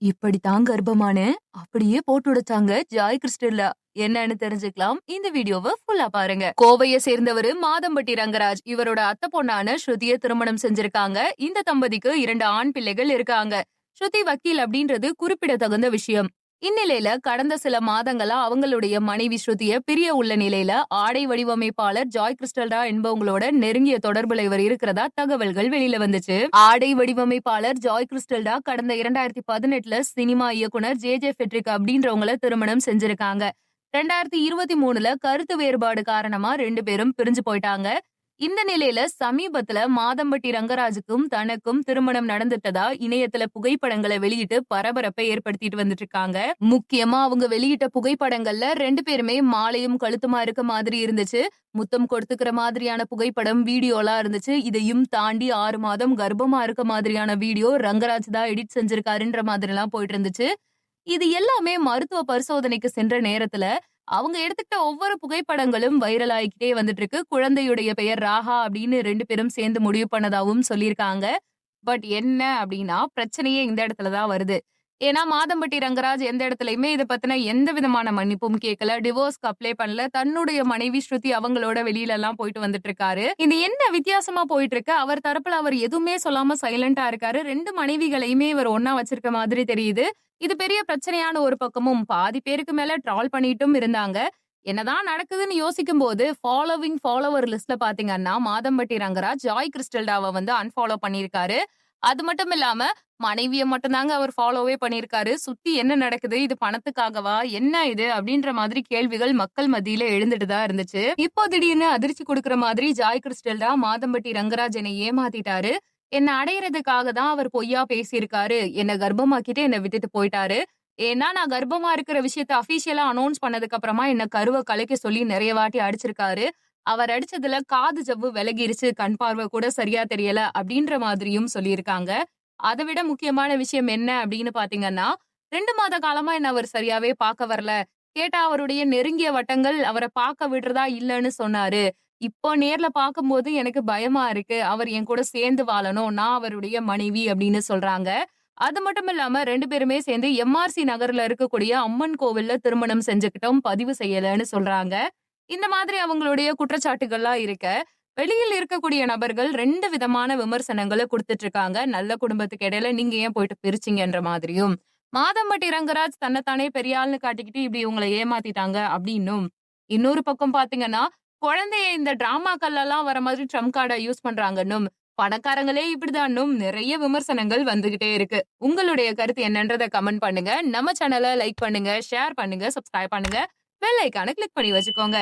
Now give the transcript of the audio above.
இப்படித்தான் கர்ப்பமானு அப்படியே போட்டு உடைச்சாங்க ஜாய் கிறிஸ்டல்ல. என்னன்னு தெரிஞ்சுக்கலாம், இந்த வீடியோவை ஃபுல்லா பாருங்க. கோவையை சேர்ந்தவரு மாதம்பட்டி ரங்கராஜ். இவரோட அத்தை பொண்ணான ஸ்ருதியை திருமணம் செஞ்சிருக்காங்க. இந்த தம்பதிக்கு 2 ஆண் பிள்ளைகள் இருக்காங்க. ஸ்ருதி வக்கீல் அப்படின்றது குறிப்பிடத்தகுந்த விஷயம். இந்நிலையில கடந்த சில மாதங்களா அவங்களுடைய மனைவி ஸ்ருதிய பிரிய உள்ள நிலையில ஆடை வடிவமைப்பாளர் ஜாய் கிறிஸ்டல்டா என்பவங்களோட நெருங்கிய தொடர்புல இவர் இருக்கிறதா தகவல்கள் வெளியில வந்துச்சு. ஆடை வடிவமைப்பாளர் ஜாய் கிறிஸ்டல்டா கடந்த 2018 சினிமா இயக்குனர் ஜே ஃபெட்ரிக் அப்படின்றவங்கள திருமணம் செஞ்சிருக்காங்க. 2023 கருத்து வேறுபாடு காரணமா 2 பேரும் பிரிஞ்சு போயிட்டாங்க. இந்த நிலையில சமீபத்துல மாதம்பட்டி ரங்கராஜுக்கும் தனக்கும் திருமணம் நடந்துட்டதா இணையத்துல புகைப்படங்களை வெளியிட்டு பரபரப்பை ஏற்படுத்திட்டு வந்துட்டு இருக்காங்க. முக்கியமா அவங்க வெளியிட்ட புகைப்படங்கள்ல 2 பேருமே மாலையும் கழுத்துமா இருக்க மாதிரி இருந்துச்சு. முத்தம் கொடுத்துக்கிற மாதிரியான புகைப்படம், வீடியோலாம் இருந்துச்சு. இதையும் தாண்டி 6 மாதம் கர்ப்பமா இருக்க மாதிரியான வீடியோ ரங்கராஜ் தான் எடிட் செஞ்சிருக்காருன்ற மாதிரி எல்லாம் போயிட்டு இருந்துச்சு. இது எல்லாமே மருத்துவ பரிசோதனைக்கு சென்ற நேரத்துல அவங்க எடுத்துக்கிட்ட ஒவ்வொரு புகைப்படங்களும் வைரல் ஆகிக்கிட்டே வந்துட்டு இருக்கு. குழந்தையுடைய பெயர் ராகா அப்படின்னு 2 பேரும் சேர்ந்து முடிவு பண்ணதாவும் சொல்லியிருக்காங்க. பட் என்ன அப்படின்னா, பிரச்சனையே இந்த இடத்துலதான் வருது. ஏன்னா மாதம்பட்டி ரங்கராஜ் எந்த இடத்துலயுமே இதை பத்தின எந்த விதமான மன்னிப்பும் கேட்கல, டிவோர்ஸ்க்கு அப்ளை பண்ணல. தன்னுடைய மனைவி ஸ்ருதி அவங்களோட வெளியில எல்லாம் போயிட்டு வந்துட்டு இருக்காரு. இது என்ன வித்தியாசமா போயிட்டு இருக்கு? அவர் தரப்புல அவர் எதுவுமே சொல்லாம சைலண்டா இருக்காரு. 2 மனைவிகளையுமே இவர் ஒன்னா வச்சிருக்க மாதிரி தெரியுது. இது பெரிய பிரச்சனையான ஒரு பக்கமும் பாதி பேருக்கு மேல ட்ரால் பண்ணிட்டும் இருந்தாங்க. என்னதான் நடக்குதுன்னு யோசிக்கும் போது ஃபாலோவர் லிஸ்ட்ல பாத்தீங்கன்னா மாதம்பட்டி ரங்கராஜ் ஜாய் கிறிஸ்டல்டாவை அன்ஃபாலோ பண்ணிருக்காரு. அது மட்டும் இல்லாம மனைவியை மட்டும்தாங்க அவர் ஃபாலோவே பண்ணிருக்காரு. சுத்தி என்ன நடக்குது, இது பணத்துக்காகவா, என்ன இது அப்படின்ற மாதிரி கேள்விகள் மக்கள் மத்தியில எழுந்துட்டுதான் இருந்துச்சு. இப்போ திடீர்னு அதிர்ச்சி கொடுக்கற மாதிரி ஜாய் கிறிஸ்டல்டா மாதம்பட்டி ரங்கராஜ் என்னை ஏமாத்திட்டாரு, என்ன அடையறதுக்காக தான் அவர் பொய்யா பேசியிருக்காரு, என்ன கர்ப்பமாக்கிட்டு என்ன விட்டுட்டு போயிட்டாரு. ஏன்னா நான் கர்ப்பமா இருக்கிற விஷயத்த அபிஷியலா அனௌன்ஸ் பண்ணதுக்கு அப்புறமா என்ன கருவை கலைக்க சொல்லி நிறைய வாட்டி அடிச்சிருக்காரு. அவர் அடிச்சதுல காது ஜவ்வு விலகிருச்சு, கண் பார்வை கூட சரியா தெரியல அப்படின்ற மாதிரியும் சொல்லியிருக்காங்க. அதை விட முக்கியமான விஷயம் என்ன அப்படின்னு பாத்தீங்கன்னா, 2 மாத காலமா என்ன அவர் சரியாவே பார்க்க வரல. கேட்டா அவருடைய நெருங்கிய வட்டங்கள் அவரை பார்க்க விடுறதா இல்லன்னு சொன்னாரு. இப்போ நேர்ல பார்க்கும்போது எனக்கு பயமா இருக்கு. அவர் என் கூட சேர்ந்து வாழணும், நான் அவருடைய மனைவி அப்படின்னு சொல்றாங்க. அது மட்டும் இல்லாம 2 பேருமே சேர்ந்து எம்ஆர்சி நகர்ல இருக்கக்கூடிய அம்மன் கோவில்ல திருமணம் செஞ்சுக்கிட்டோம், பதிவு செய்யலன்னு சொல்றாங்க. இந்த மாதிரி அவங்களுடைய குற்றச்சாட்டுகள்லாம் இருக்க, வெளியில் இருக்கக்கூடிய நபர்கள் 2 விதமான விமர்சனங்களை கொடுத்துட்டு இருக்காங்க. நல்ல குடும்பத்துக்கு இடையில நீங்க ஏன் போயிட்டு பிரிச்சிங்கன்ற மாதிரியும், மாதம்பட்டி ரங்கராஜ் தன்னைத்தானே பெரிய ஆள்னு காட்டிக்கிட்டு இப்படி இவங்களை ஏமாத்திட்டாங்க அப்படின்னும், இன்னொரு பக்கம் பாத்தீங்கன்னா குழந்தைய இந்த டிராமாக்கள் எல்லாம் வர மாதிரி ட்ரம்ப் கார்டை யூஸ் பண்றாங்கன்னும், பணக்காரங்களே இப்படிதான்னும் நிறைய விமர்சனங்கள் வந்துகிட்டே இருக்கு. உங்களுடைய கருத்து என்னன்றதை கமெண்ட் பண்ணுங்க. நம்ம சேனலை லைக் பண்ணுங்க, ஷேர் பண்ணுங்க, சப்ஸ்கிரைப் பண்ணுங்க, பெல் ஐகானை கிளிக் பண்ணி வச்சுக்கோங்க.